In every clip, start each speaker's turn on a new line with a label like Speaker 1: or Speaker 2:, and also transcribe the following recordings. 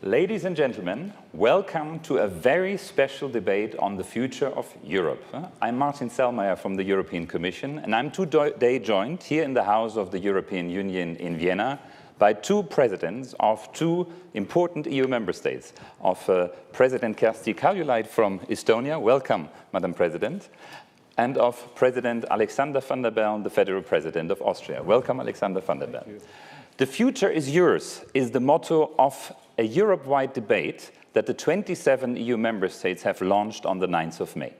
Speaker 1: Ladies and gentlemen, welcome to a very special debate on the future of Europe. I'm Martin Selmayr from the European Commission, and I'm today joined here in the House of the European Union in Vienna by two presidents of two important EU member states, of President Kersti Kaljulaid from Estonia, welcome, Madam President, and of President Alexander van der Bellen, the Federal President of Austria. Welcome, Alexander van der Bellen. The future is yours is the motto of a Europe-wide debate that the 27 EU member states have launched on the 9th of May.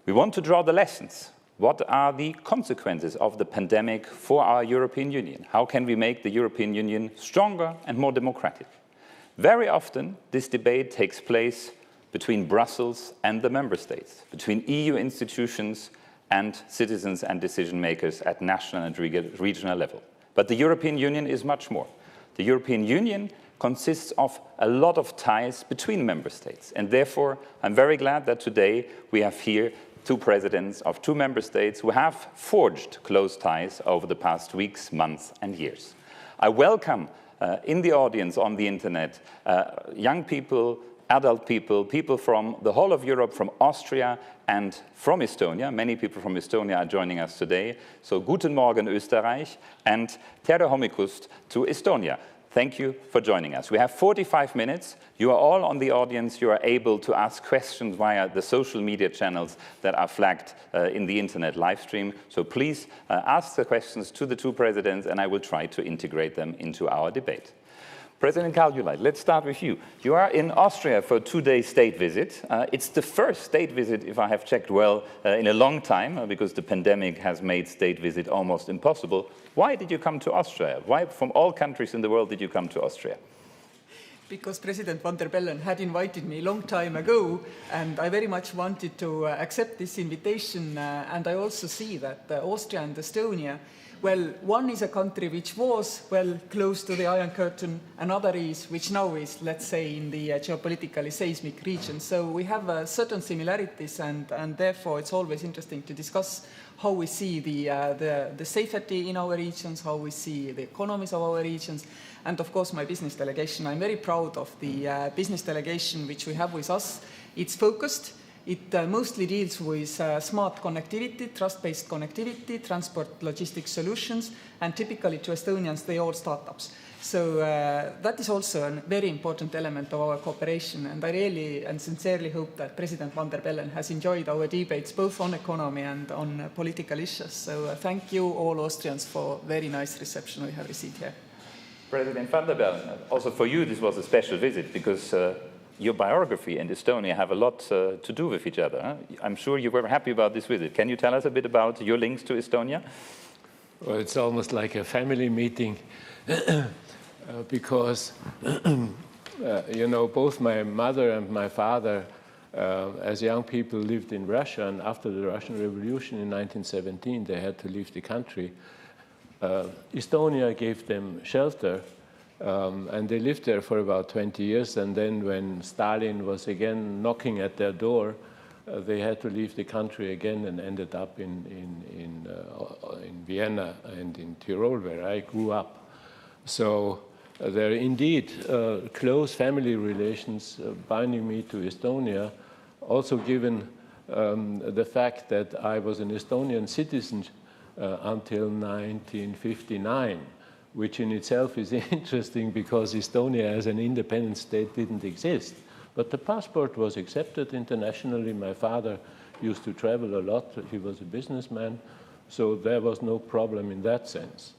Speaker 1: We want to draw the lessons. What are the consequences of the pandemic for our European Union? How can we make the European Union stronger and more democratic? Very often, this debate takes place between Brussels and the member states, between EU institutions and citizens and decision makers at national and regional level. But the European Union is much more. The European Union consists of a lot of ties between member states. And therefore, I'm very glad that today we have here two presidents of two member states who have forged close ties over the past weeks, months, and years. I welcome in the audience on the internet young people, adult people, people from the whole of Europe, from Austria and from Estonia. Many people from Estonia are joining us today. So, Guten Morgen, Österreich, and tere hommikust to Estonia. Thank you for joining us. We have 45 minutes. You are all on the audience. You are able to ask questions via the social media channels that are flagged in the internet live stream. So please ask the questions to the two presidents, and I will try to integrate them into our debate. President Kaljulaid, let's start with you. You are in Austria for a two-day state visit. It's the first state visit, if I have checked well, in a long time, because the pandemic has made state visit almost impossible. Why did you come to Austria? Why, from all countries in the world, did you come to Austria?
Speaker 2: Because President van der Bellen had invited me a long time ago, and I very much wanted to accept this invitation. And I also see that Austria and Estonia, well, one is a country which was, well, close to the Iron Curtain, another is, which now is, let's say, in the geopolitically seismic region. So we have certain similarities, and therefore it's always interesting to discuss how we see the safety in our regions, how we see the economies of our regions, and of course my business delegation. I'm very proud of the business delegation which we have with us. It's focused. It mostly deals with smart connectivity, trust-based connectivity, transport logistics solutions, and typically to Estonians, they are all startups. So that is also a very important element of our cooperation, and I really and sincerely hope that President van der Bellen has enjoyed our debates both on economy and on political issues. So thank you all Austrians for a very nice reception we have received here.
Speaker 1: President van der Bellen, also for you this was a special visit because your biography and Estonia have a lot to do with each other. Huh? I'm sure you were happy about this visit. Can you tell us a bit about your links to Estonia?
Speaker 3: Well, it's almost like a family meeting because, you know, both my mother and my father, as young people, lived in Russia, and after the Russian Revolution in 1917, they had to leave the country. Estonia gave them shelter. And they lived there for about 20 years, and then when Stalin was again knocking at their door, they had to leave the country again and ended up in Vienna and in Tyrol, where I grew up. So there are indeed close family relations binding me to Estonia, also given the fact that I was an Estonian citizen until 1959. Which in itself is interesting because Estonia as an independent state didn't exist. But the passport was accepted internationally. My father used to travel a lot. He was a businessman, so there was no problem in that sense.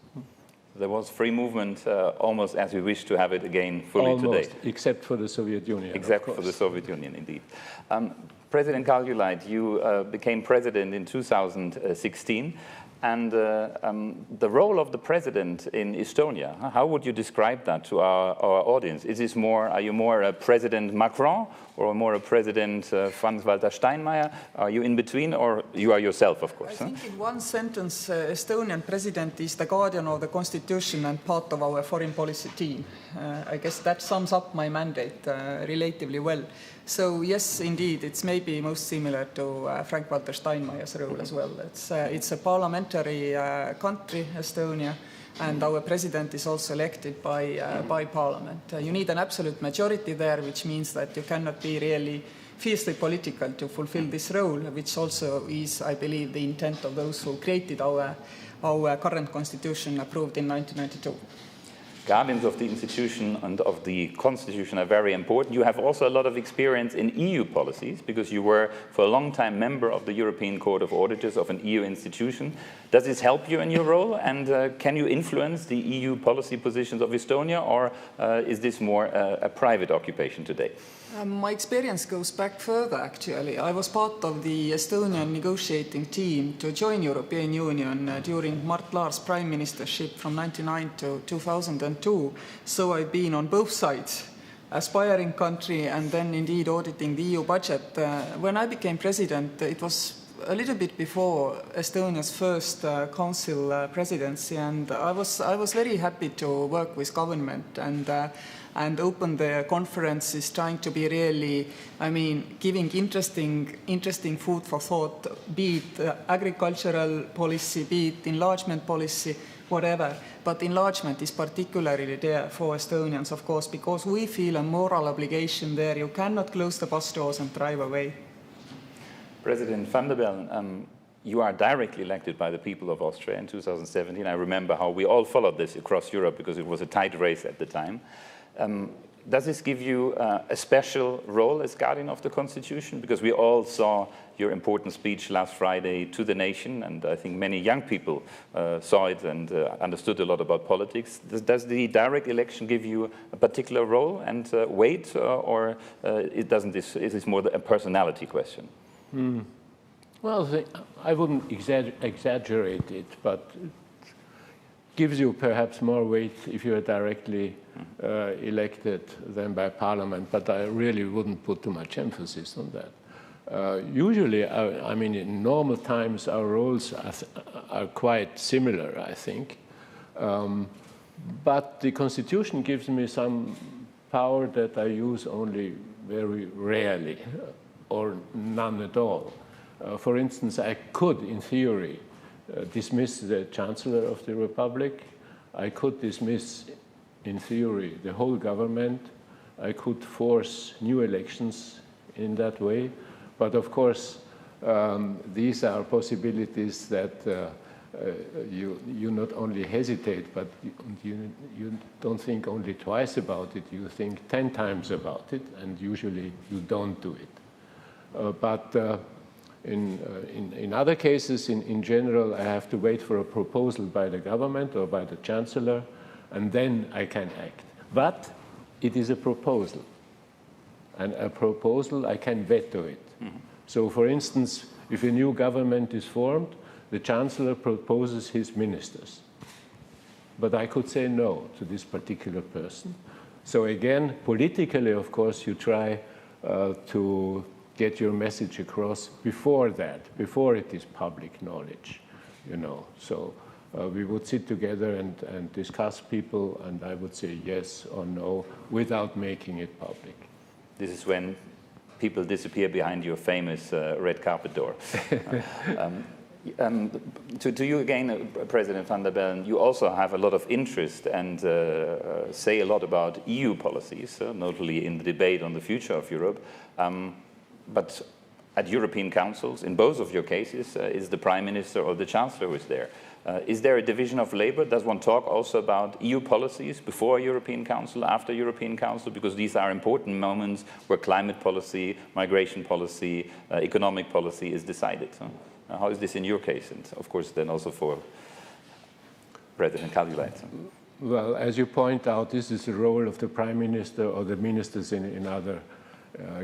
Speaker 1: There was free movement almost as we wish to have it again fully today.
Speaker 3: Except for the Soviet Union,
Speaker 1: Except for the Soviet Union, indeed. President Kaljulaid, you became president in 2016. And the role of the president in Estonia, how would you describe that to our audience? Is this more, are you more a President Macron or more a President Franz-Walter Steinmeier? Are you in between, or you are yourself, of course?
Speaker 2: I think in one sentence, Estonian president is the guardian of the constitution and part of our foreign policy team. I guess that sums up my mandate relatively well. So yes, indeed, it's maybe most similar to Frank-Walter Steinmeier's role as well. It's a parliamentary country, Estonia, and our president is also elected by parliament. You need an absolute majority there, which means that you cannot be really fiercely political to fulfill this role, which also is, I believe, the intent of those who created our current constitution approved in 1992.
Speaker 1: Guardians of the institution and of the constitution are very important. You have also a lot of experience in EU policies because you were for a long time member of the European Court of Auditors of an EU institution. Does this help you in your role, and can you influence the EU policy positions of Estonia, or is this more a private occupation today?
Speaker 2: My experience goes back further, actually. I was part of the Estonian negotiating team to join European Union during Mart Laar's prime ministership from 1999 to 2002. So I've been on both sides, aspiring country and then indeed auditing the EU budget. When I became president, it was a little bit before Estonia's first council presidency, and I was very happy to work with government and open the conferences, trying to be really, giving interesting food for thought, be it agricultural policy, be it enlargement policy, whatever. But enlargement is particularly there for Estonians, of course, because we feel a moral obligation there. You cannot close the bus doors and drive away.
Speaker 1: President van der Bellen, you are directly elected by the people of Austria in 2017. I remember how we all followed this across Europe because it was a tight race at the time. Does this give you a special role as guardian of the Constitution? Because we all saw your important speech last Friday to the nation, and I think many young people saw it and understood a lot about politics. Does the direct election give you a particular role and weight, or is this more a personality question?
Speaker 3: Well, I wouldn't exaggerate it, but it gives you perhaps more weight if you are directly elected than by parliament, but I really wouldn't put too much emphasis on that. Usually, in normal times, our roles are quite similar, I think. But the Constitution gives me some power that I use only very rarely, or none at all. For instance, I could, in theory, dismiss the Chancellor of the Republic. I could dismiss, in theory, the whole government. I could force new elections in that way. But of course, these are possibilities that you not only hesitate, but you don't think only twice about it. You think 10 times about it, and usually you don't do it. But in other cases, in general, I have to wait for a proposal by the government or by the Chancellor, and then I can act. But it is a proposal. And a proposal, I can veto it. Mm-hmm. So, for instance, if a new government is formed, the Chancellor proposes his ministers. But I could say no to this particular person. So again, politically, of course, you try to get your message across before that, before it is public knowledge, So we would sit together and discuss people, and I would say yes or no without making it public.
Speaker 1: This is when people disappear behind your famous red carpet door. To you again, President van der Bellen, you also have a lot of interest and say a lot about EU policies, notably in the debate on the future of Europe. But at European councils, in both of your cases, is the Prime Minister or the Chancellor who is there. Is there a division of labor? Does one talk also about EU policies before European Council, after European Council? Because these are important moments where climate policy, migration policy, economic policy is decided. How is this in your case? And of course, then also for President Kaljulaid.
Speaker 3: Well, as you point out, this is the role of the Prime Minister or the ministers in other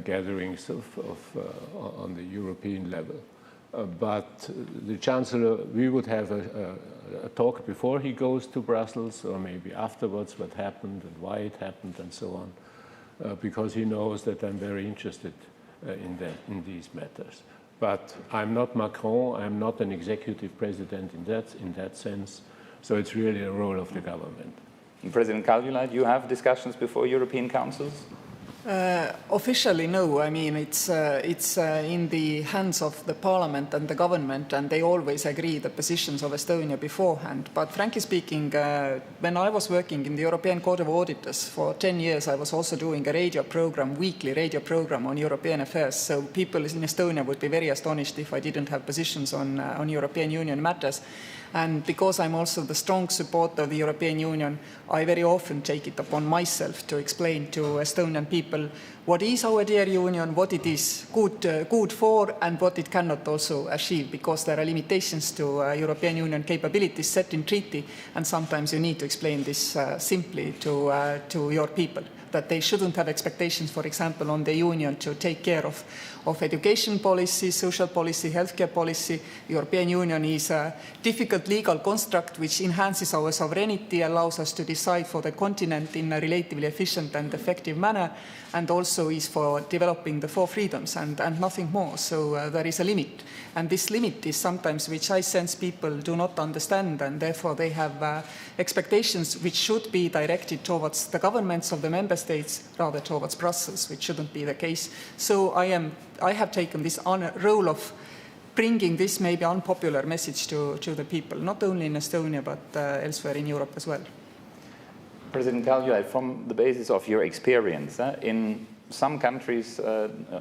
Speaker 3: gatherings on the European level. But the Chancellor, we would have a talk before he goes to Brussels, or maybe afterwards, what happened and why it happened and so on, because he knows that I'm very interested in these matters. But I'm not Macron, I'm not an executive president in that sense, so it's really a role of the government.
Speaker 1: And President Kaljulaid, you have discussions before European councils?
Speaker 2: Officially, no. I mean, it's in the hands of the parliament and the government, and they always agree the positions of Estonia beforehand. But frankly speaking, when I was working in the European Court of Auditors for 10 years, I was also doing a radio program, weekly radio program on European affairs. So people in Estonia would be very astonished if I didn't have positions on European Union matters. And because I'm also the strong supporter of the European Union, I very often take it upon myself to explain to Estonian people what is our dear union, what it is good for, and what it cannot also achieve, because there are limitations to European Union capabilities set in treaty, and sometimes you need to explain this simply to your people, that they shouldn't have expectations, for example, on the union to take care of education policy, social policy, healthcare policy. European Union is a difficult legal construct which enhances our sovereignty, allows us to decide for the continent in a relatively efficient and effective manner, and also is for developing the four freedoms and nothing more. So there is a limit. And this limit is sometimes which I sense people do not understand, and therefore they have expectations which should be directed towards the governments of the member states rather towards Brussels, which shouldn't be the case. So I have taken this role of bringing this maybe unpopular message to the people, not only in Estonia but elsewhere in Europe as well.
Speaker 1: President Kaljulaid, from the basis of your experience, in some countries,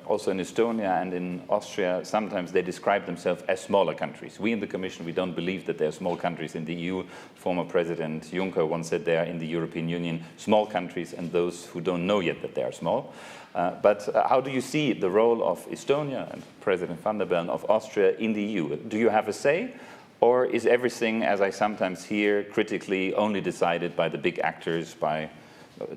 Speaker 1: also in Estonia and in Austria, sometimes they describe themselves as smaller countries. We in the Commission, we don't believe that there are small countries in the EU. Former President Juncker once said there in the European Union, small countries and those who don't know yet that they are small. But how do you see the role of Estonia and President van der Bellen of Austria in the EU? Do you have a say? Or is everything, as I sometimes hear critically, only decided by the big actors, by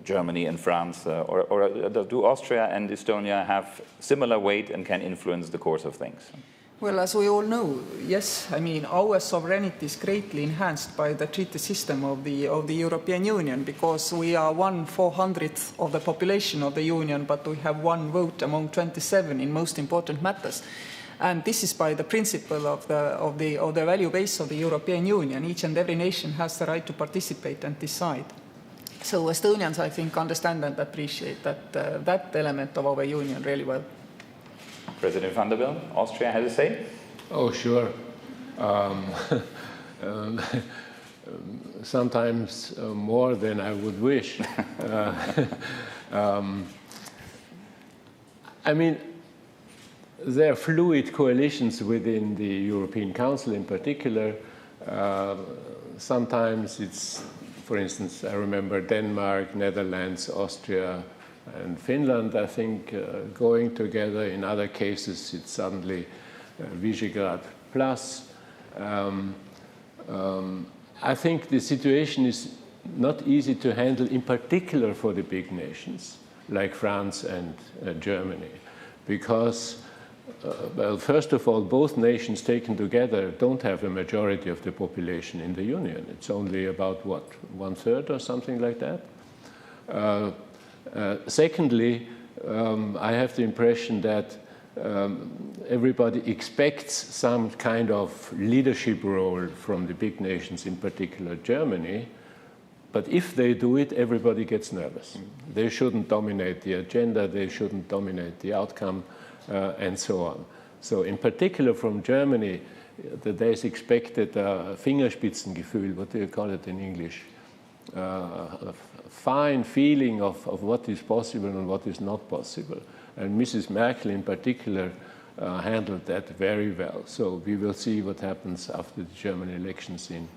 Speaker 1: Germany and France? Or do Austria and Estonia have similar weight and can influence the course of things?
Speaker 2: Well, as we all know, yes, I mean, our sovereignty is greatly enhanced by the treaty system of the European Union, because we are 1/400th of the population of the Union, but we have one vote among 27 in most important matters. And this is by the principle of the value base of the European Union. Each and every nation has the right to participate and decide. So Estonians, I think, understand and appreciate that element of our union really well.
Speaker 1: President van der Bellen, Austria has a say?
Speaker 3: Oh, sure. Sometimes more than I would wish. I mean, there are fluid coalitions within the European Council in particular. Sometimes it's, for instance, I remember Denmark, Netherlands, Austria, and Finland, I think, going together. In other cases, it's suddenly Visegrad Plus. I think the situation is not easy to handle, in particular for the big nations, like France and Germany, because well, first of all, both nations taken together don't have a majority of the population in the Union. It's only about, what, 1/3 or something like that? Secondly, I have the impression that everybody expects some kind of leadership role from the big nations, in particular Germany. But if they do it, everybody gets nervous. They shouldn't dominate the agenda, they shouldn't dominate the outcome, and so on. So in particular from Germany, there is expected a Fingerspitzengefühl, what do you call it in English? A fine feeling of what is possible and what is not possible. And Mrs. Merkel in particular handled that very well. So we will see what happens after the German elections in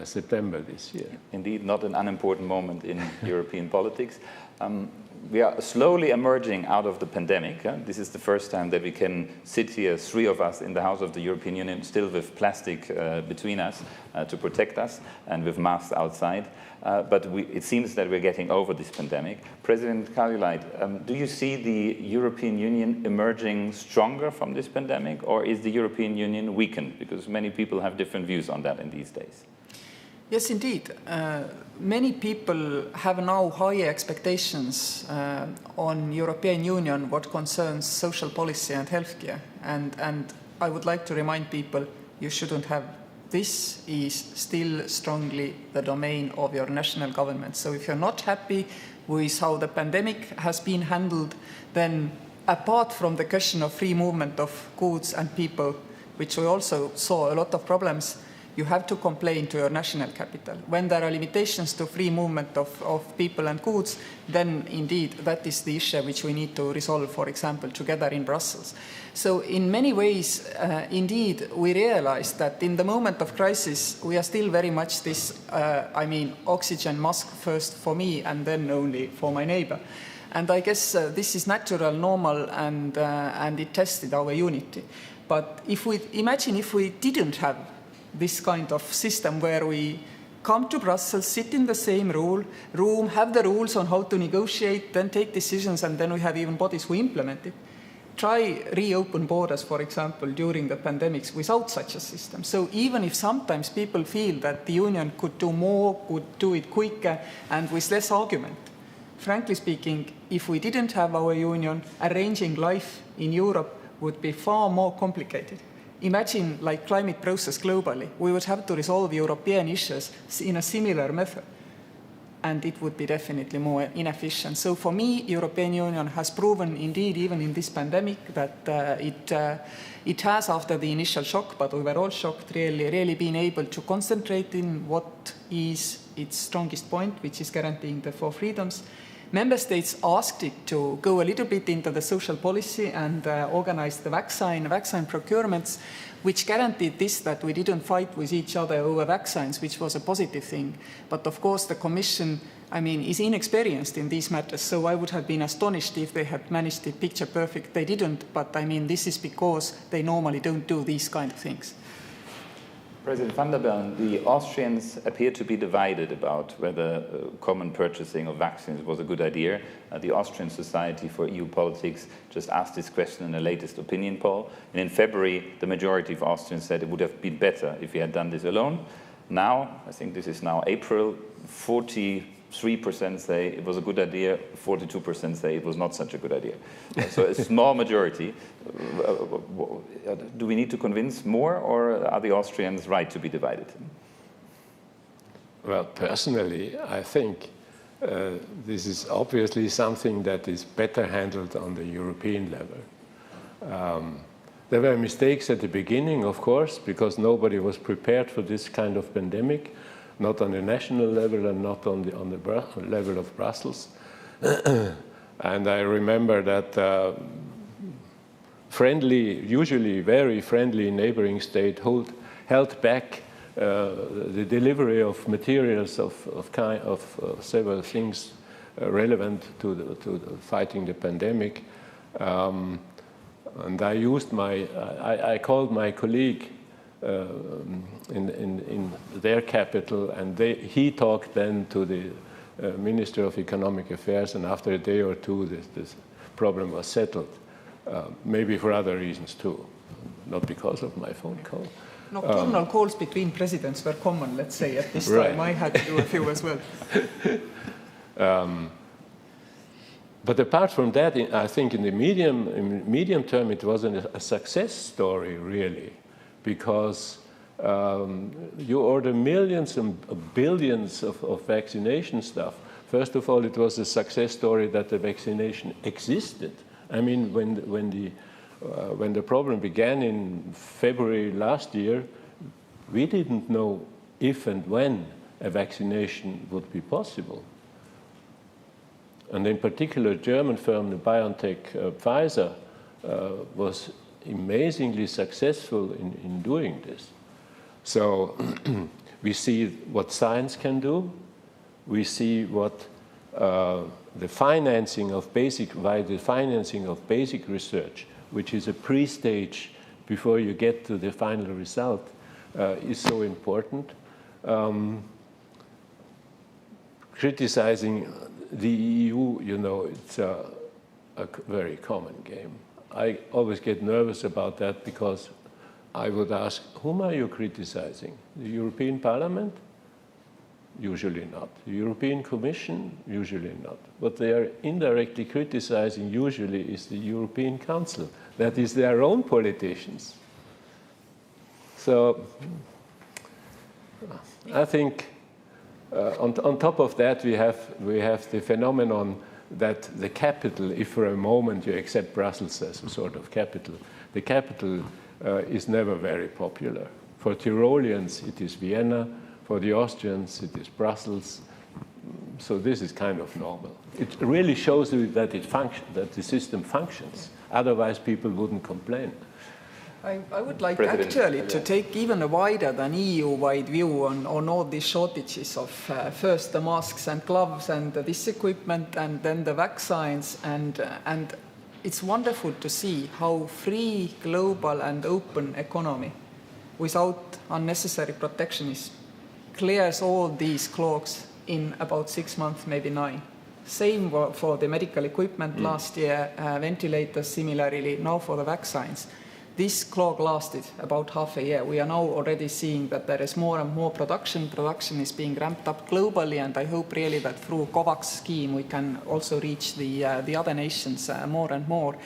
Speaker 3: September this year.
Speaker 1: Indeed, not an unimportant moment in European politics. We are slowly emerging out of the pandemic. This is the first time that we can sit here, 3 of us in the House of the European Union, still with plastic between us to protect us, and with masks outside. But it seems that we're getting over this pandemic. President Kaljulaid, do you see the European Union emerging stronger from this pandemic, or is the European Union weakened? Because many people have different views on that in these days.
Speaker 2: Yes, indeed. Many people have now higher expectations on European Union what concerns social policy and healthcare. And I would like to remind people you shouldn't have this is still strongly the domain of your national government. So if you're not happy with how the pandemic has been handled, then apart from the question of free movement of goods and people, which we also saw a lot of problems, you have to complain to your national capital. When there are limitations to free movement of people and goods, then indeed that is the issue which we need to resolve, for example, together in Brussels. So in many ways, indeed, we realize that in the moment of crisis, we are still very much this, oxygen mask first for me and then only for my neighbor. And I guess this is natural, normal, and it tested our unity. But if we imagine if we didn't have this kind of system where we come to Brussels, sit in the same room, have the rules on how to negotiate, then take decisions, and then we have even bodies who implement it. Try reopen borders, for example, during the pandemics without such a system. So even if sometimes people feel that the Union could do more, could do it quicker, and with less argument, frankly speaking, if we didn't have our Union, arranging life in Europe would be far more complicated. Imagine like climate process globally. We would have to resolve European issues in a similar method, and it would be definitely more inefficient. So for me, European Union has proven indeed, even in this pandemic, that it has, after the initial shock, but we were all shocked, really been able to concentrate in what is its strongest point, which is guaranteeing the 4 freedoms. Member States asked it to go a little bit into the social policy and organize the vaccine procurements, which guaranteed this, that we didn't fight with each other over vaccines, which was a positive thing. But of course, the Commission, is inexperienced in these matters, so I would have been astonished if they had managed it picture perfect. They didn't, but this is because they normally don't do these kind of things.
Speaker 1: President van der Bellen, the Austrians appear to be divided about whether common purchasing of vaccines was a good idea. The Austrian Society for EU Politics just asked this question in the latest opinion poll. And in February, the majority of Austrians said it would have been better if we had done this alone. Now, I think this is now April, 43% say it was a good idea, 42% say it was not such a good idea. So a small majority. Do we need to convince more, or are the Austrians right to be divided?
Speaker 3: Well, personally, I think this is obviously something that is better handled on the European level. There were mistakes at the beginning, of course, because nobody was prepared for this kind of pandemic, not on the national level and not on the level of Brussels. And I remember that usually very friendly neighboring state held back the delivery of materials of several things relevant to fighting the pandemic. And I called my colleague in their capital, and he talked then to the Minister of Economic Affairs, and after a day or two, this problem was settled. Maybe for other reasons too, not because of my phone call.
Speaker 2: Nocturnal calls between presidents were common, let's say, at this time. I had to do a few as well.
Speaker 3: But apart from that, I think in the medium term, it wasn't a success story, really, because you order millions and billions of vaccination stuff. First of all, it was a success story that the vaccination existed. When the problem began in February last year, we didn't know if and when a vaccination would be possible. And in particular, German firm, the BioNTech Pfizer, was amazingly successful in doing this. So we see what science can do. We see what the financing of basic research, which is a pre-stage before you get to the final result, is so important. Criticizing the EU, it's a very common game. I always get nervous about that because I would ask, whom are you criticizing? The European Parliament? Usually not. The European Commission? Usually not. What they are indirectly criticizing usually is the European Council. That is their own politicians. So I think on top of that, we have the phenomenon that the capital, if for a moment you accept Brussels as a sort of capital, the capital is never very popular. For Tyroleans, it is Vienna. For the Austrians, it is Brussels. So this is kind of normal. It really shows you that that the system functions. Otherwise, people wouldn't complain.
Speaker 2: I would like
Speaker 1: President,
Speaker 2: actually to take even a wider than EU-wide view on all these shortages of first the masks and gloves and this equipment and then the vaccines. And it's wonderful to see how free, global and open economy without unnecessary protectionism clears all these clogs in about 6 months, maybe 9. Same for the medical equipment last year, ventilators similarly, now for the vaccines. This clog lasted about half a year. We are now already seeing that there is more and more production. Production is being ramped up globally, and I hope really that through COVAX scheme we can also reach the other nations more and more.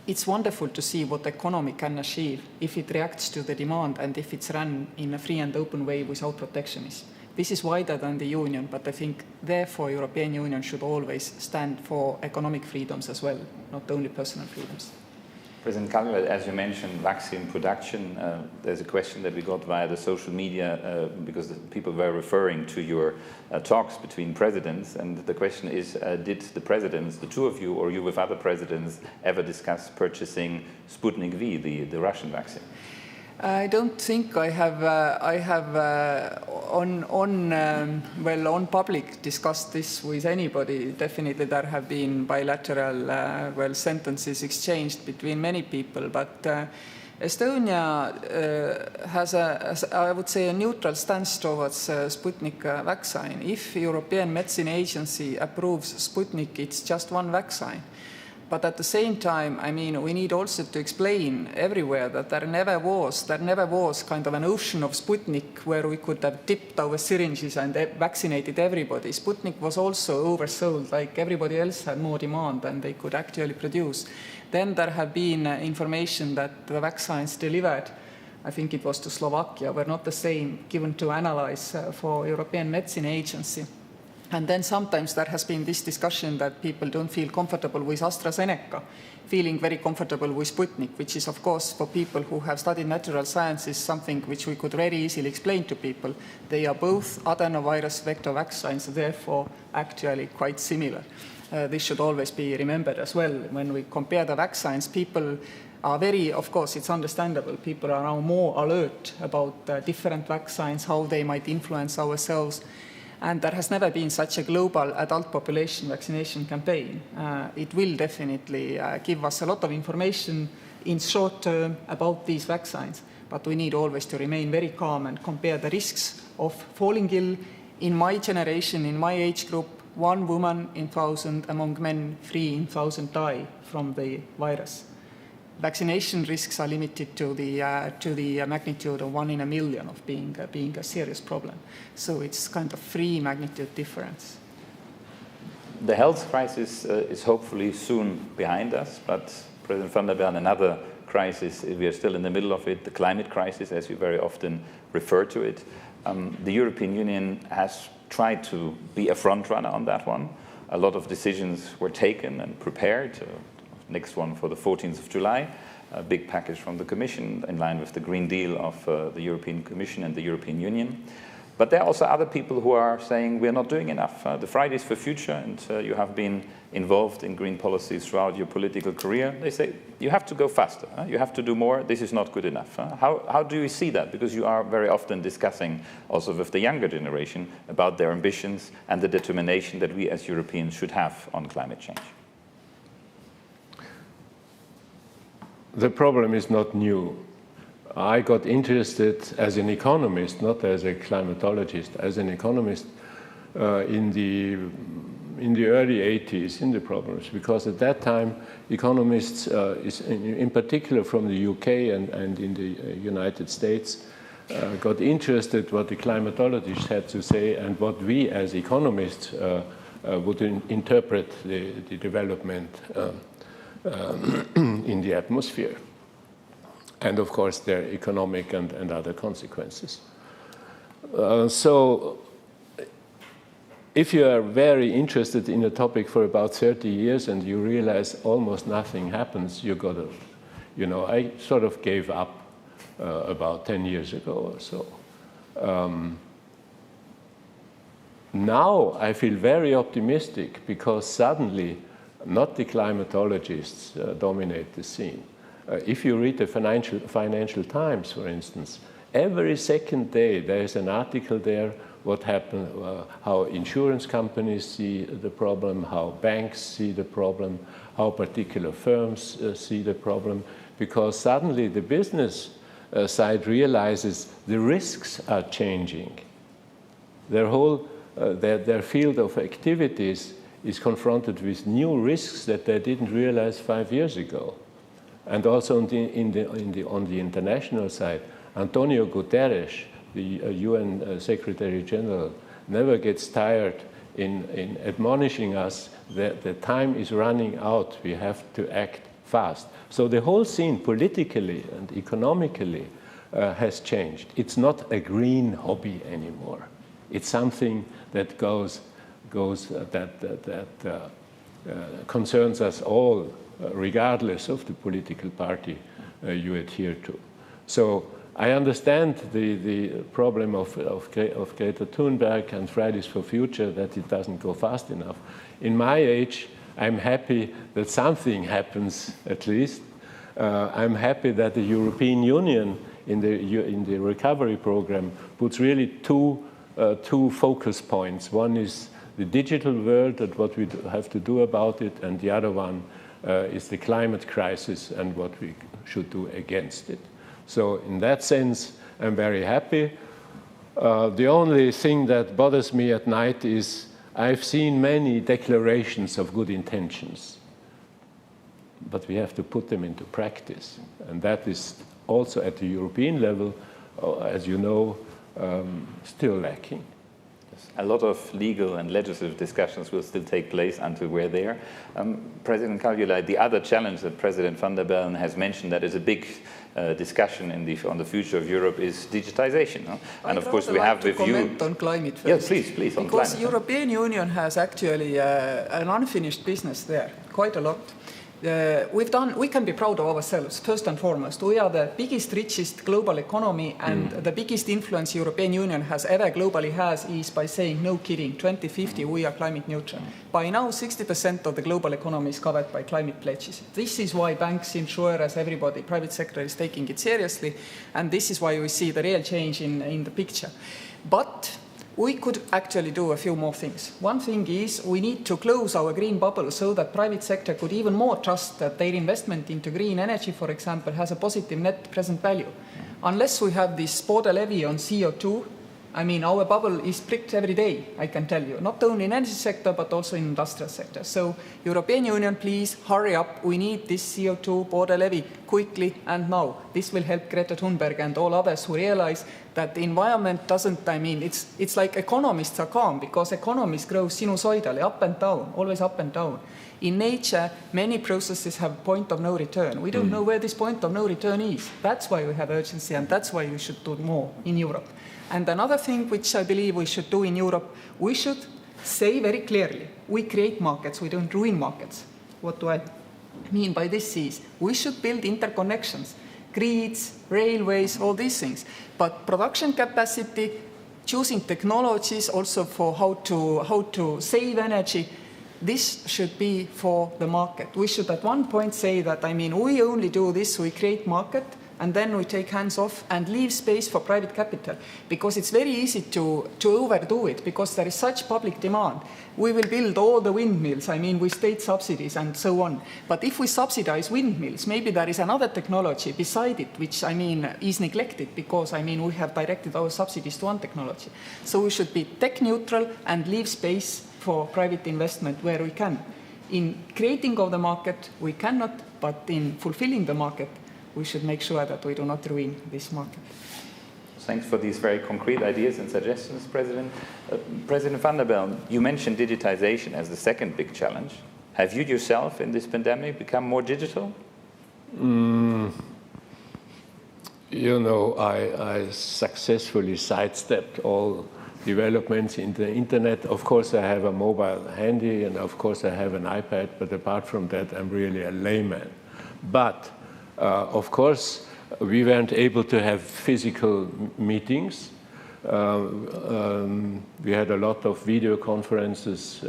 Speaker 2: It's wonderful to see what the economy can achieve if it reacts to the demand and if it's run in a free and open way without protectionism. This is wider than the Union, but I think therefore European Union should always stand for economic freedoms as well, not only personal freedoms.
Speaker 1: President Kaljulaid, as you mentioned, vaccine production, there's a question that we got via the social media because the people were referring to your talks between presidents, and the question is, did the presidents, the two of you or you with other presidents, ever discuss purchasing Sputnik V, the Russian vaccine?
Speaker 2: I don't think I have on public discussed this with anybody. Definitely there have been bilateral sentences exchanged between many people, but Estonia has I would say a neutral stance towards Sputnik vaccine. If European Medicine Agency approves Sputnik, it's just one vaccine. But at the same time, I mean, we need also to explain everywhere that there never was kind of an ocean of Sputnik where we could have dipped our syringes and vaccinated everybody. Sputnik was also oversold, like everybody else had more demand than they could actually produce. Then there have been information that the vaccines delivered, I think it was to Slovakia, were not the same given to analyze for European Medicine Agency. And then sometimes there has been this discussion that people don't feel comfortable with AstraZeneca, feeling very comfortable with Sputnik, which is, of course, for people who have studied natural sciences, something which we could very easily explain to people. They are both adenovirus vector vaccines, therefore actually quite similar. This should always be remembered as well. When we compare the vaccines, people are very, of course, it's understandable. People are now more alert about different vaccines, how they might influence ourselves. And there has never been such a global adult population vaccination campaign. It will definitely give us a lot of information in short term about these vaccines, but we need always to remain very calm and compare the risks of falling ill. In my generation, in my age group, 1 woman in 1,000 among men, 3 in 1,000 die from the virus. Vaccination risks are limited to the magnitude of 1 in a million of being a serious problem. So it's kind of 3 magnitude difference.
Speaker 1: The health crisis is hopefully soon behind us, but President van der Bellen, another crisis, we are still in the middle of it, the climate crisis, as you very often refer to it. The European Union has tried to be a front runner on that one. A lot of decisions were taken and prepared. Next one for the 14th of July, a big package from the Commission in line with the Green Deal of the European Commission and the European Union. But there are also other people who are saying we're not doing enough. The Fridays for Future, and you have been involved in green policies throughout your political career, they say you have to go faster, you have to do more, this is not good enough. How do you see that? Because you are very often discussing also with the younger generation about their ambitions and the determination that we as Europeans should have on climate change.
Speaker 3: The problem is not new. I got interested as an economist, not as a climatologist, as an economist in the early 80s in the problems, because at that time economists, in particular from the UK and in the United States, got interested what the climatologists had to say and what we as economists would interpret the development in the atmosphere, and of course their economic and other consequences. So if you are very interested in a topic for about 30 years and you realize almost nothing happens, you got to, I sort of gave up about 10 years ago or so. Now I feel very optimistic because suddenly not the climatologists dominate the scene. If you read the Financial Times, for instance, every second day there is an article there what happened, how insurance companies see the problem, how banks see the problem, how particular firms see the problem, because suddenly the business side realizes the risks are changing. Their whole their field of activities is confronted with new risks that they didn't realize 5 years ago. And also on the international side, Antonio Guterres, the UN Secretary General, never gets tired in admonishing us that the time is running out, we have to act fast. So the whole scene politically and economically has changed. It's not a green hobby anymore. It's something that concerns us all, regardless of the political party you adhere to. So I understand the problem of Greta Thunberg and Fridays for Future, that it doesn't go fast enough. In my age, I'm happy that something happens, at least. I'm happy that the European Union in the recovery program puts really two focus points. One is the digital world and what we have to do about it, and the other one is the climate crisis and what we should do against it. So in that sense, I'm very happy. The only thing that bothers me at night is I've seen many declarations of good intentions, but we have to put them into practice. And that is also at the European level, as you know, still lacking.
Speaker 1: A lot of legal and legislative discussions will still take place until we're there. President Kaljulaid, the other challenge that President van der Bellen has mentioned that is a big discussion on the future of Europe is digitization. No? And of course we have with you...
Speaker 2: comment on climate first.
Speaker 1: Yes, please, on climate.
Speaker 2: Because the European Union has actually an unfinished business there, quite a lot. We can be proud of ourselves, first and foremost. We are the biggest, richest global economy, and the biggest influence European Union has ever globally has is by saying, no kidding, 2050 we are climate neutral. By now, 60% of the global economy is covered by climate pledges. This is why banks, insurers, everybody, private sector is taking it seriously, and this is why we see the real change in the picture. But we could actually do a few more things. One thing is we need to close our green bubble so that private sector could even more trust that their investment into green energy, for example, has a positive net present value. Unless we have this border levy on CO2, I mean, our bubble is pricked every day, I can tell you, not only in energy sector, but also in industrial sector. So European Union, please hurry up. We need this CO2 border levy quickly and now. This will help Greta Thunberg and all others who realize that the environment doesn't, I mean, it's like economists are calm because economists grow sinusoidally, up and down, always up and down. In nature, many processes have a point of no return. We don't know where this point of no return is. That's why we have urgency, and that's why we should do more in Europe. And another thing which I believe we should do in Europe, we should say very clearly, we create markets, we don't ruin markets. What do I mean by this is, we should build interconnections, grids, railways, all these things. But production capacity, choosing technologies also for how to save energy, this should be for the market. We should at one point say that, I mean, we only do this, we create market, and then we take hands off and leave space for private capital. Because it's very easy to overdo it, because there is such public demand. We will build all the windmills, I mean, with state subsidies and so on. But if we subsidize windmills, maybe there is another technology beside it, which, I mean, is neglected, because, I mean, we have directed our subsidies to one technology. So we should be tech neutral and leave space for private investment where we can. In creating of the market, we cannot, but in fulfilling the market, we should make sure that we do not ruin this market.
Speaker 1: Thanks for these very concrete ideas and suggestions, President. President van der Bellen, you mentioned digitization as the second big challenge. Have you yourself in this pandemic become more digital?
Speaker 3: you know, I successfully sidestepped all developments in the internet. Of course, I have a mobile handy, and of course, I have an iPad, but apart from that, I'm really a layman. But, of course, we weren't able to have physical meetings. We had a lot of video conferences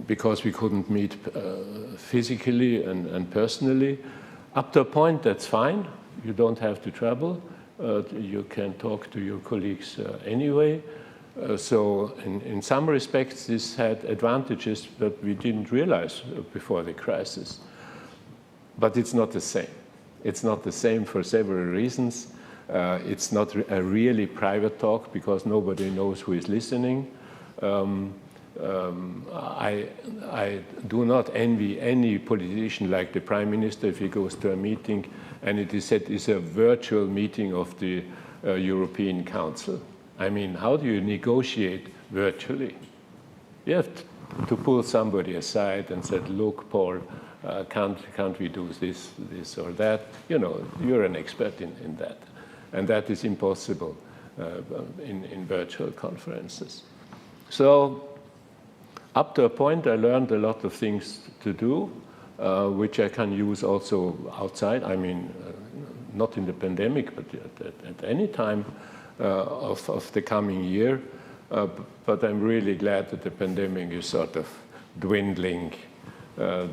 Speaker 3: because we couldn't meet physically and personally. Up to a point, that's fine. You don't have to travel. You can talk to your colleagues anyway. So in some respects, this had advantages that we didn't realize before the crisis. But it's not the same. It's not the same for several reasons. It's not a really private talk because nobody knows who is listening. I do not envy any politician like the Prime Minister if he goes to a meeting and it is said it's a virtual meeting of the European Council. I mean, how do you negotiate virtually? You have to pull somebody aside and say, look, Paul, can't we do this or that? You know, you're an expert in that. And that is impossible in virtual conferences. So up to a point, I learned a lot of things to do, which I can use also outside. I mean, not in the pandemic, but at any time of the coming year. But I'm really glad that the pandemic is sort of dwindling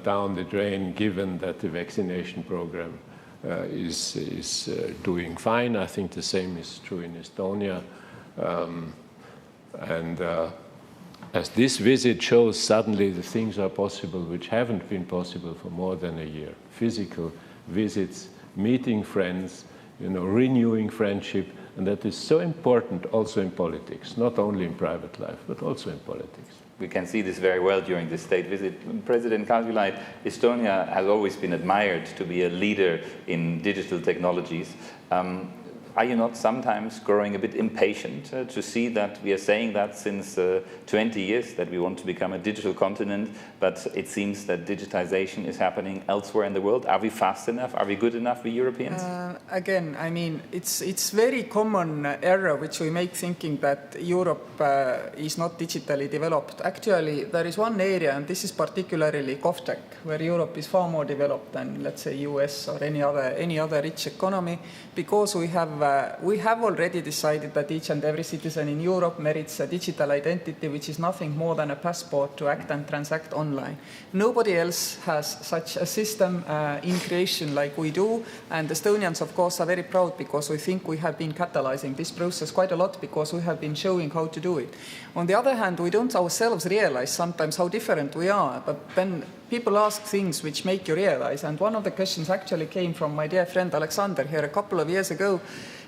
Speaker 3: down the drain, given that the vaccination program is doing fine. I think the same is true in Estonia. As this visit shows, suddenly the things are possible which haven't been possible for more than a year. Physical visits, meeting friends, you know, renewing friendship, and that is so important also in politics, not only in private life, but also in politics.
Speaker 1: We can see this very well during this state visit. President Kaljulaid, Estonia has always been admired to be a leader in digital technologies. Are you not sometimes growing a bit impatient to see that we are saying that since 20 years, that we want to become a digital continent, but it seems that digitization is happening elsewhere in the world? Are we fast enough? Are we good enough, we Europeans?
Speaker 2: Again, I mean, it's very common error which we make thinking that Europe is not digitally developed. Actually, there is one area, and this is particularly GovTech, where Europe is far more developed than, let's say, US or any other rich economy, because we have already decided that each and every citizen in Europe merits a digital identity, which is nothing more than a passport to act and transact online. Nobody else has such a system in creation like we do, and Estonians, of course, are very proud because we think we have been catalyzing this process quite a lot because we have been showing how to do it. On the other hand, we don't ourselves realize sometimes how different we are, but then people ask things which make you realize, and one of the questions actually came from my dear friend Alexander here a couple of years ago.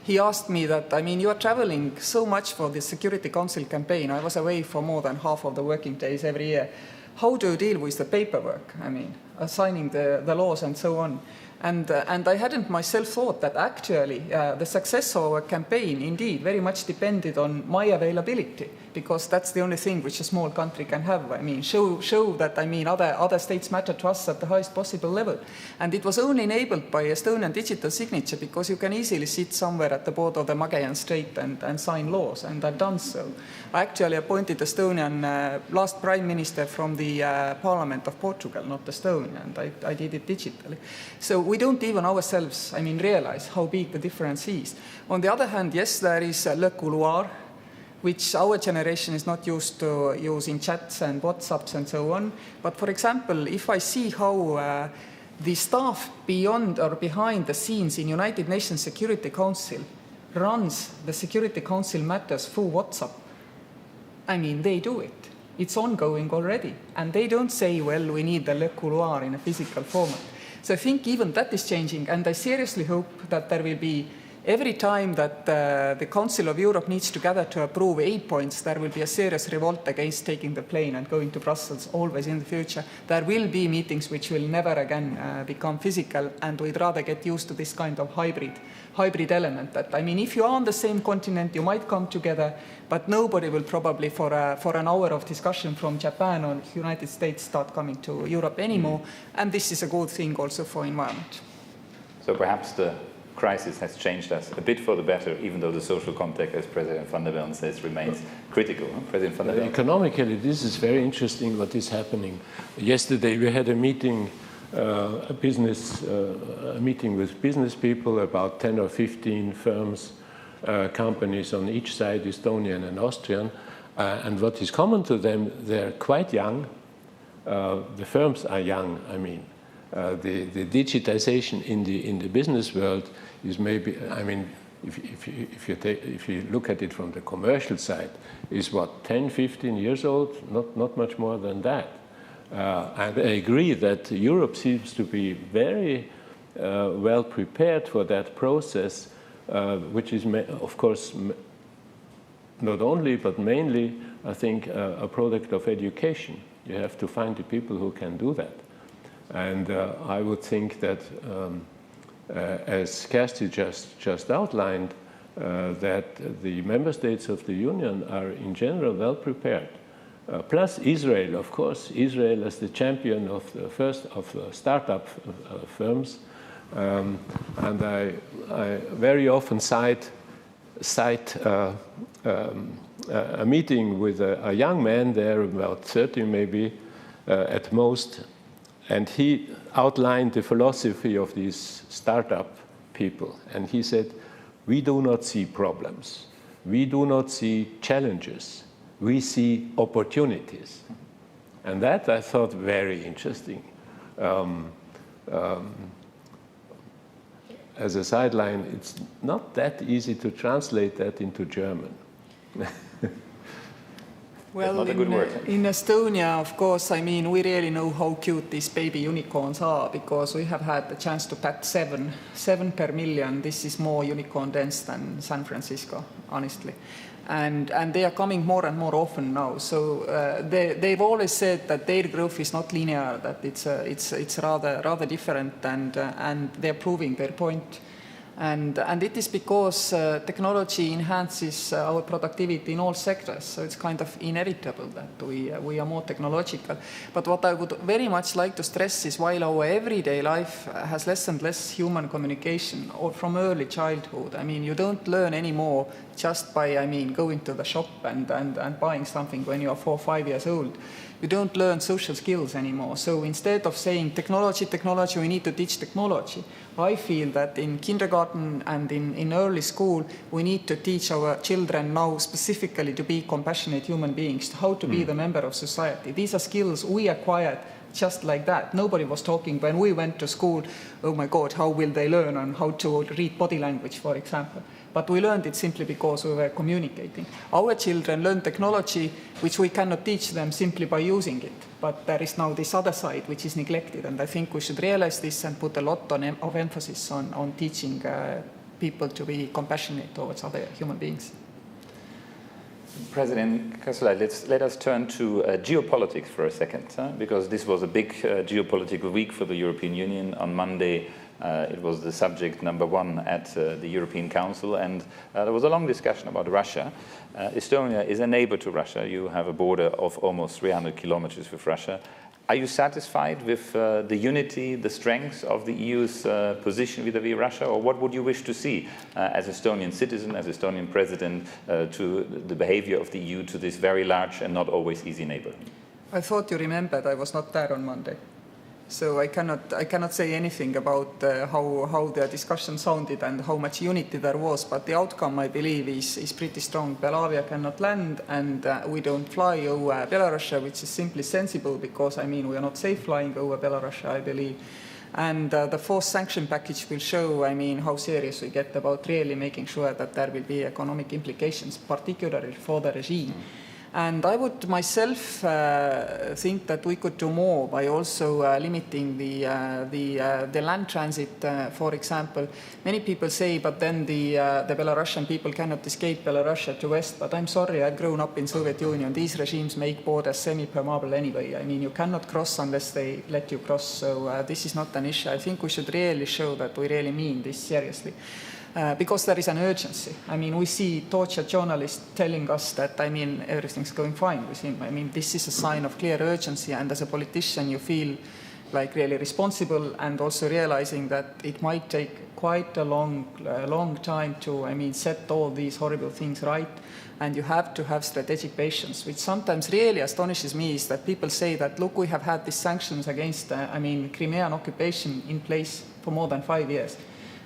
Speaker 2: He asked me that, I mean, you are traveling so much for the Security Council campaign. I was away for more than half of the working days every year. How do you deal with the paperwork? I mean, assigning the laws and so on. And I hadn't myself thought that actually the success of our campaign indeed very much depended on my availability, because that's the only thing which a small country can have. I mean, show that, I mean, other states matter to us at the highest possible level. And it was only enabled by Estonian digital signature, because you can easily sit somewhere at the board of the Magellan Strait and sign laws, and I've done so. I actually appointed Estonian last prime minister from the Parliament of Portugal, not Estonia, and I did it digitally. So we don't even ourselves, I mean, realize how big the difference is. On the other hand, yes, there is le couloir, which our generation is not used to using chats and WhatsApps and so on. But for example, if I see how the staff beyond or behind the scenes in United Nations Security Council runs the Security Council matters through WhatsApp, I mean, they do it. It's ongoing already. And they don't say, well, we need the le couloir in a physical format. So I think even that is changing, and I seriously hope that there will be every time that the Council of Europe needs to gather to approve 8 points, there will be a serious revolt against taking the plane and going to Brussels always in the future. There will be meetings which will never again become physical, and we'd rather get used to this kind of hybrid element. That, I mean, if you are on the same continent, you might come together, but nobody will probably for an hour of discussion from Japan or United States start coming to Europe anymore. And this is a good thing also for environment.
Speaker 1: So perhaps the crisis has changed us a bit for the better, even though the social context, as President van der Bellen says, remains critical. President van der Bellen?
Speaker 3: Economically, this is very interesting what is happening. Yesterday we had a meeting, a meeting with business people, about 10 or 15 firms, companies on each side, Estonian and Austrian. And what is common to them, they're quite young. The firms are young, I mean. The digitization in the business world is maybe, I mean, if you look at it from the commercial side, is what, 10, 15 years old? Not much more than that. And I agree that Europe seems to be very well prepared for that process, which is, of course, not only, but mainly, I think, a product of education. You have to find the people who can do that. And I would think that, as Kersti just outlined, that the member states of the Union are in general well prepared. Plus Israel, of course, Israel as the champion of the first of the startup firms. And I very often cite a meeting with a young man there, about 30 maybe at most, and he outlined the philosophy of these startup people. And he said, we do not see problems. We do not see challenges. We see opportunities. And that I thought very interesting. As a sideline, it's not that easy to translate that into German.
Speaker 2: Well, in Estonia, of course, I mean, we really know how cute these baby unicorns are, because we have had the chance to pet seven per million. This is more unicorn dense than San Francisco, honestly. And they are coming more and more often now. So they've always said that their growth is not linear, that it's rather different, and they're proving their point. And it is because technology enhances our productivity in all sectors, so it's kind of inevitable that we are more technological. But what I would very much like to stress is, while our everyday life has less and less human communication, or from early childhood, I mean, you don't learn anymore just by, I mean, going to the shop and buying something when you are 4 or 5 years old. You don't learn social skills anymore. So instead of saying technology, we need to teach technology, I feel that in kindergarten and in early school, we need to teach our children now specifically to be compassionate human beings, how to be the member of society. These are skills we acquired just like that. Nobody was talking when we went to school, oh my God, how will they learn on how to read body language, for example. But we learned it simply because we were communicating. Our children learn technology, which we cannot teach them simply by using it. But there is now this other side, which is neglected. And I think we should realize this and put a lot of emphasis on teaching people to be compassionate towards other human beings.
Speaker 1: President Kaljulaid, let us turn to geopolitics for a second, because this was a big geopolitical week for the European Union. On Monday, it was the subject number one at the European Council, and there was a long discussion about Russia. Estonia is a neighbor to Russia. You have a border of almost 300 kilometers with Russia. Are you satisfied with the unity, the strength of the EU's position vis-à-vis Russia, or what would you wish to see as Estonian citizen, as Estonian president, to the behavior of the EU to this very large and not always easy neighbor?
Speaker 2: I thought you remembered I was not there on Monday. So I cannot say anything about how the discussion sounded and how much unity there was, but the outcome, I believe, is pretty strong. Belavia cannot land, and we don't fly over Belarus, which is simply sensible because, I mean, we are not safe flying over Belarus, I believe. And the fourth sanction package will show, I mean, how serious we get about really making sure that there will be economic implications, particularly for the regime. And I would myself think that we could do more by also limiting the land transit, for example. Many people say, but then the Belarusian people cannot escape Belarus to West. But I'm sorry, I've grown up in Soviet Union. These regimes make borders semi-permeable anyway. I mean, you cannot cross unless they let you cross. So this is not an issue. I think we should really show that we really mean this seriously. Because there is an urgency. I mean, we see tortured journalists telling us that, I mean, everything's going fine with him. I mean, this is a sign of clear urgency, and as a politician, you feel like really responsible, and also realizing that it might take quite a long time to, I mean, set all these horrible things right, and you have to have strategic patience, which sometimes really astonishes me is that people say that, look, we have had these sanctions against, I mean, Crimean occupation in place for more than 5 years.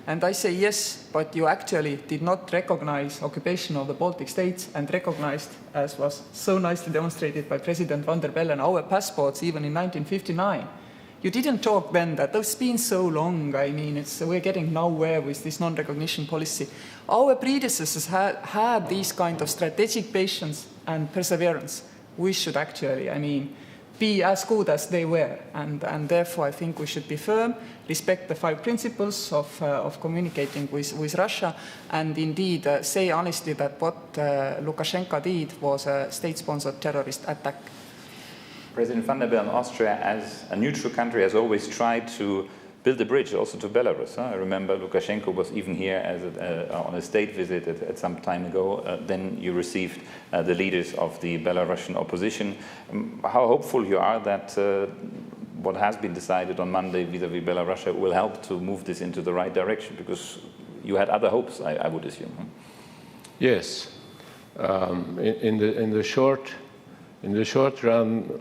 Speaker 2: And I say, yes, but you actually did not recognize occupation of the Baltic states and recognized, as was so nicely demonstrated by President van der Bellen, our passports even in 1959. You didn't talk then that it's been so long, I mean, we're getting nowhere with this non-recognition policy. Our predecessors had these kind of strategic patience and perseverance. We should actually, I mean, be as good as they were, and therefore I think we should be firm, respect the 5 principles of communicating with Russia, and indeed say honestly that what Lukashenko did was a state-sponsored terrorist attack.
Speaker 1: President van der Bellen, Austria, as a neutral country, has always tried to build a bridge also to Belarus. I remember Lukashenko was even here on a state visit at some time ago. Then you received the leaders of the Belarusian opposition. How hopeful you are that what has been decided on Monday vis-à-vis Belarus will help to move this into the right direction? Because you had other hopes, I would assume.
Speaker 3: Yes. In the short run,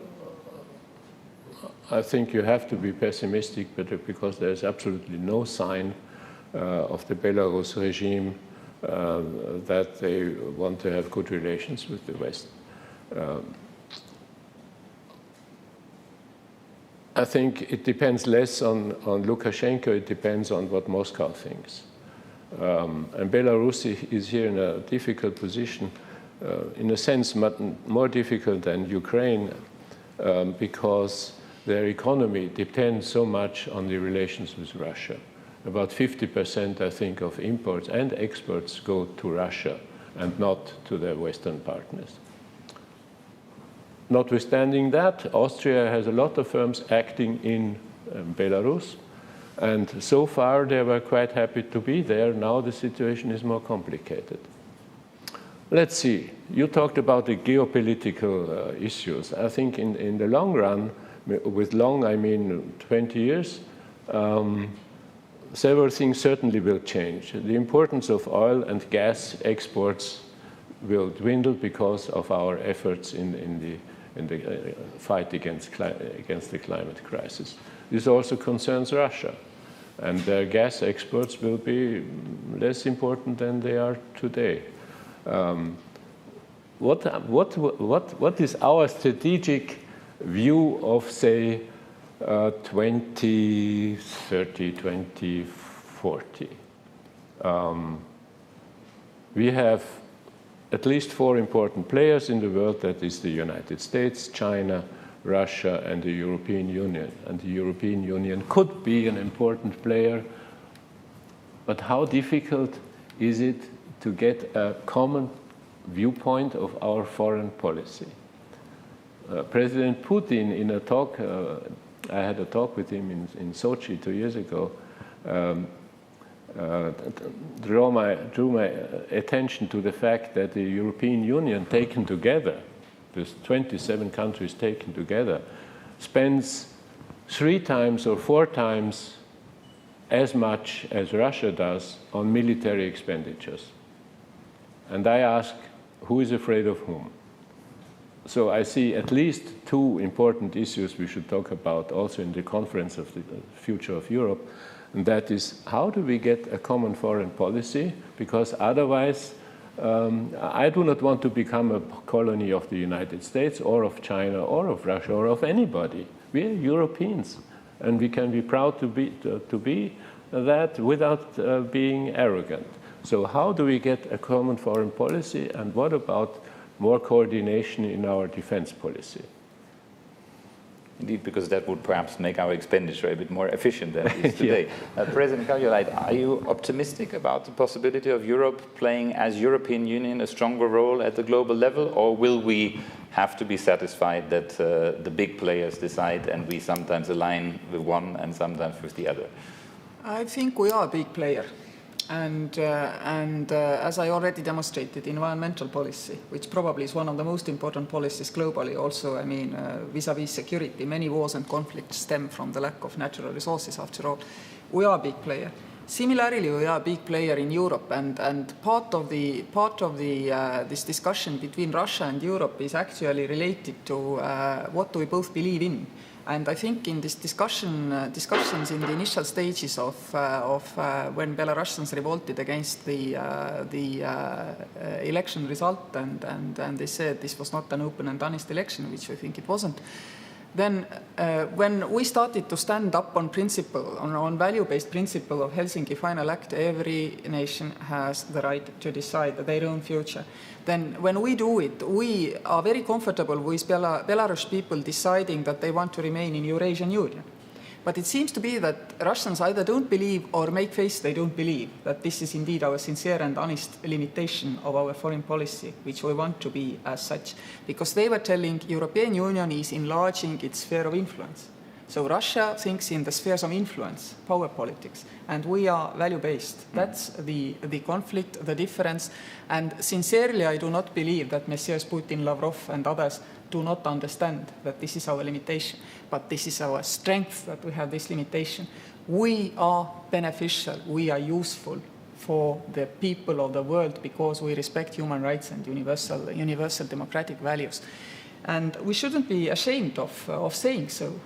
Speaker 3: I think you have to be pessimistic, but because there's absolutely no sign of the Belarus regime that they want to have good relations with the West. I think it depends less on Lukashenko, it depends on what Moscow thinks. And Belarus is here in a difficult position, in a sense more difficult than Ukraine, because their economy depends so much on the relations with Russia. About 50%, I think, of imports and exports go to Russia and not to their Western partners. Notwithstanding that, Austria has a lot of firms acting in Belarus, and so far they were quite happy to be there. Now the situation is more complicated. Let's see. You talked about the geopolitical issues. I think in the long run, with long, I mean 20 years, several things certainly will change. The importance of oil and gas exports will dwindle because of our efforts in the fight against the climate crisis. This also concerns Russia, and their gas exports will be less important than they are today. What is our strategic view of, say, 2030, 2040? We have at least 4 important players in the world. That is the United States, China, Russia, and the European Union. And the European Union could be an important player, but how difficult is it to get a common viewpoint of our foreign policy? President Putin, in a talk, I had a talk with him in Sochi 2 years ago, drew my attention to the fact that the European Union taken together, there's 27 countries taken together, spends 3 times or 4 times as much as Russia does on military expenditures. And I ask, who is afraid of whom? So I see at least 2 important issues we should talk about also in the conference of the future of Europe. And that is, how do we get a common foreign policy? Because otherwise, I do not want to become a colony of the United States or of China or of Russia or of anybody. We are Europeans, and we can be proud to be that without being arrogant. So how do we get a common foreign policy, and what about more coordination in our defense policy.
Speaker 1: Indeed, because that would perhaps make our expenditure a bit more efficient than it is today. President Kaljulaid, are you optimistic about the possibility of Europe playing as European Union a stronger role at the global level, or will we have to be satisfied that the big players decide and we sometimes align with one and sometimes with the other?
Speaker 2: I think we are a big player. And as I already demonstrated, environmental policy, which probably is one of the most important policies globally, also, I mean, vis-à-vis security, many wars and conflicts stem from the lack of natural resources, after all. We are a big player. Similarly, we are a big player in Europe, and part of this discussion between Russia and Europe is actually related to what do we both believe in. And I think in this discussions in the initial stages of when Belarusians revolted against the election result, and they said this was not an open and honest election, which I think it wasn't. Then when we started to stand up on principle, on value-based principle of Helsinki Final Act, every nation has the right to decide their own future. Then when we do it, we are very comfortable with Belarus people deciding that they want to remain in Eurasian Union. But it seems to be that Russians either don't believe or make face they don't believe that this is indeed our sincere and honest limitation of our foreign policy, which we want to be as such. Because they were telling European Union is enlarging its sphere of influence. So Russia thinks in the spheres of influence, power politics, and we are value-based. That's the conflict, the difference. And sincerely, I do not believe that Messieurs Putin, Lavrov, and others do not understand that this is our limitation. But this is our strength, that we have this limitation. We are beneficial, we are useful for the people of the world because we respect human rights and universal democratic values. And we shouldn't be ashamed of saying so.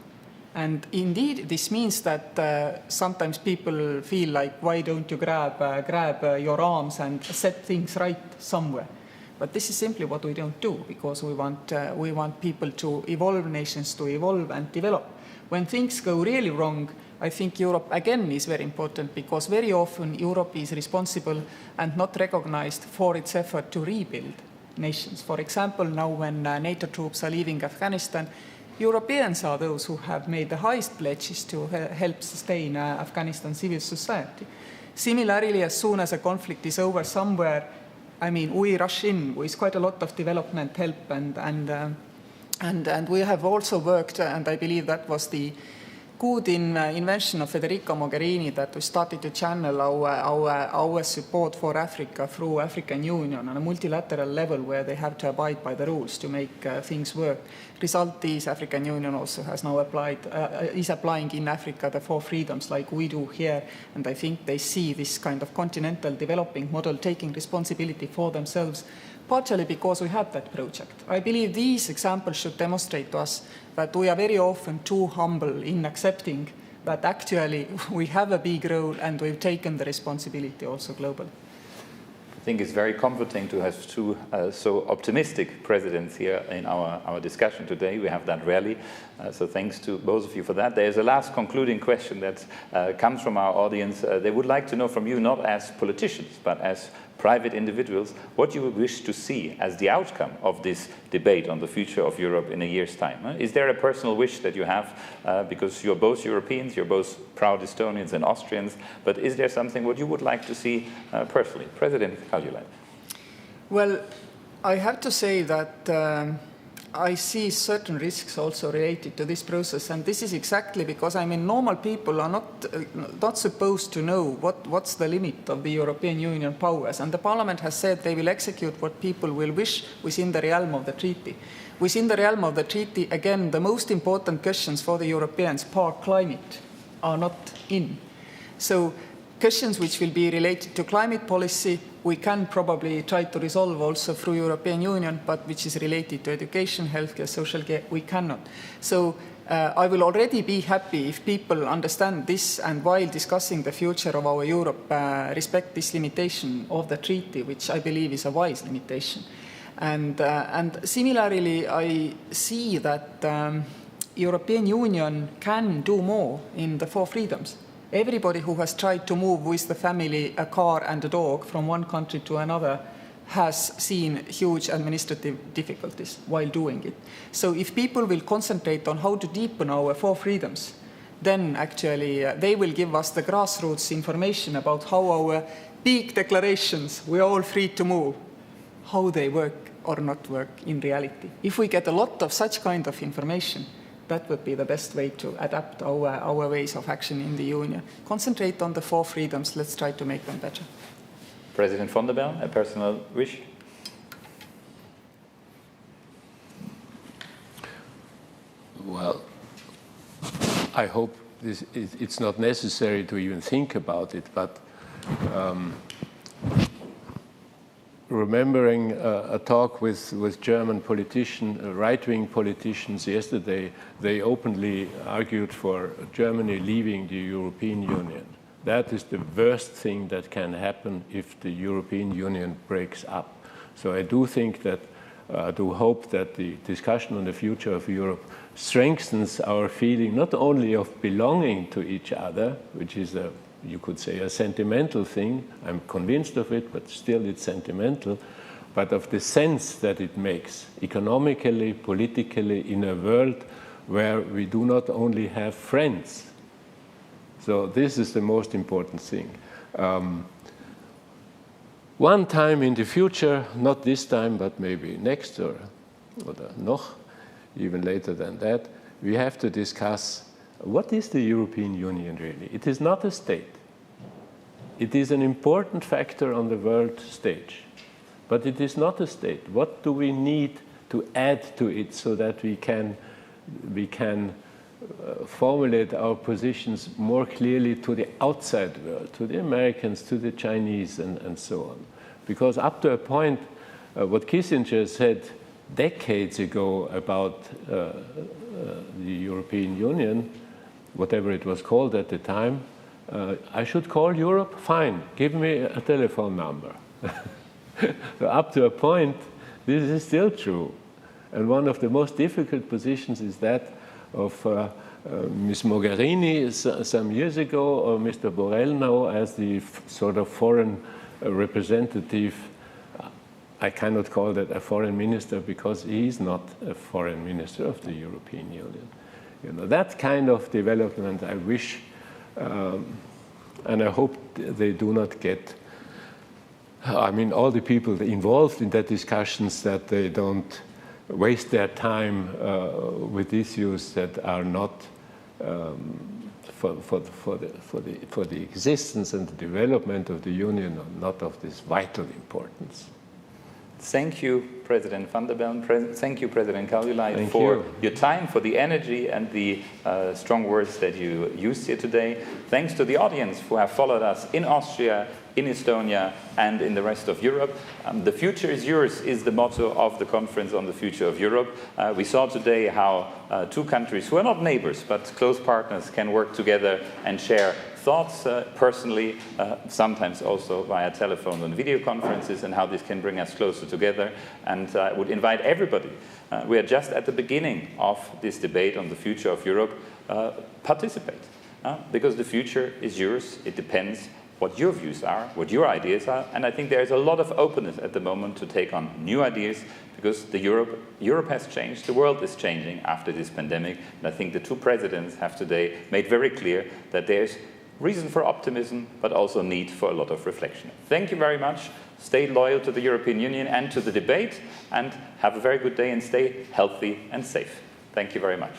Speaker 2: And indeed, this means that sometimes people feel like, why don't you grab your arms and set things right somewhere? But this is simply what we don't do, because we want people to evolve, nations to evolve and develop. When things go really wrong, I think Europe again is very important, because very often Europe is responsible and not recognized for its effort to rebuild nations. For example, now when NATO troops are leaving Afghanistan, Europeans are those who have made the highest pledges to help sustain Afghanistan civil society. Similarly, as soon as a conflict is over somewhere, I mean, we rush in with quite a lot of development help, and we have also worked, and I believe that was the good invention of Federica Mogherini, that we started to channel our support for Africa through African Union on a multilateral level, where they have to abide by the rules to make things work. Result is African Union also has now is applying in Africa the 4 freedoms like we do here, and I think they see this kind of continental developing model taking responsibility for themselves, partially because we have that project. I believe these examples should demonstrate to us that we are very often too humble in accepting that actually we have a big role and we've taken the responsibility also globally.
Speaker 1: I think it's very comforting to have two so optimistic presidents here in our discussion today. We have that rarely, so thanks to both of you for that. There's a last concluding question that comes from our audience. They would like to know from you, not as politicians, but as private individuals, what you would wish to see as the outcome of this debate on the future of Europe in a year's time. Is there a personal wish that you have, because you're both Europeans, you're both proud Estonians and Austrians, but is there something what you would like to see personally? President Kaljulaid.
Speaker 2: Well, I have to say that I see certain risks also related to this process, and this is exactly because, I mean, normal people are not supposed to know what's the limit of the European Union powers, and the Parliament has said they will execute what people will wish within the realm of the treaty. Within the realm of the treaty, again, the most important questions for the Europeans, climate, are not in. So questions which will be related to climate policy, we can probably try to resolve also through European Union, but which is related to education, healthcare, social care, we cannot. So I will already be happy if people understand this, and while discussing the future of our Europe, respect this limitation of the treaty, which I believe is a wise limitation. And similarly, I see that European Union can do more in the 4 freedoms. Everybody who has tried to move with the family, a car and a dog from one country to another has seen huge administrative difficulties while doing it. So if people will concentrate on how to deepen our 4 freedoms, then actually they will give us the grassroots information about how our big declarations, we are all free to move, how they work or not work in reality. If we get a lot of such kind of information, that would be the best way to adapt our ways of action in the Union. Concentrate on the 4 freedoms, let's try to make them better.
Speaker 1: President von der Bellen, a personal wish?
Speaker 3: Well, I hope it's not necessary to even think about it, but remembering a talk with German politicians, right-wing politicians yesterday, they openly argued for Germany leaving the European Union. That is the worst thing that can happen if the European Union breaks up. So I do think that, I do hope that the discussion on the future of Europe strengthens our feeling not only of belonging to each other, which is you could say a sentimental thing, I'm convinced of it, but still it's sentimental, but of the sense that it makes economically, politically, in a world where we do not only have friends. So this is the most important thing. One time in the future, not this time, but maybe next or noch, even later than that, we have to discuss what is the European Union really? It is not a state. It is an important factor on the world stage, but it is not a state. What do we need to add to it so that we can formulate our positions more clearly to the outside world, to the Americans, to the Chinese, and so on? Because up to a point, what Kissinger said decades ago about the European Union, whatever it was called at the time, I should call Europe? Fine, give me a telephone number. So up to a point, this is still true. And one of the most difficult positions is that of Ms. Mogherini some years ago, or Mr. Borrell now as the sort of foreign representative. I cannot call that a foreign minister because he is not a foreign minister of the European Union. You know, that kind of development I wish, and I hope they do not get, I mean, all the people involved in that discussions, that they don't waste their time with issues that are not for the existence and the development of the Union, or not of this vital importance.
Speaker 1: Thank you, President van der Bellen. Thank you, President Kaljulaid, for your time, for the energy and the strong words that you used here today. Thanks to the audience who have followed us in Austria, in Estonia, and in the rest of Europe. The future is yours is the motto of the Conference on the Future of Europe. We saw today how 2 countries who are not neighbors but close partners can work together and share thoughts personally, sometimes also via telephone and video conferences, and how this can bring us closer together. And I would invite everybody, we are just at the beginning of this debate on the future of Europe, participate. Because the future is yours, it depends what your views are, what your ideas are, and I think there is a lot of openness at the moment to take on new ideas, because Europe has changed, the world is changing after this pandemic, and I think the 2 presidents have today made very clear that there's reason for optimism, but also need for a lot of reflection. Thank you very much. Stay loyal to the European Union and to the debate, and have a very good day and stay healthy and safe. Thank you very much.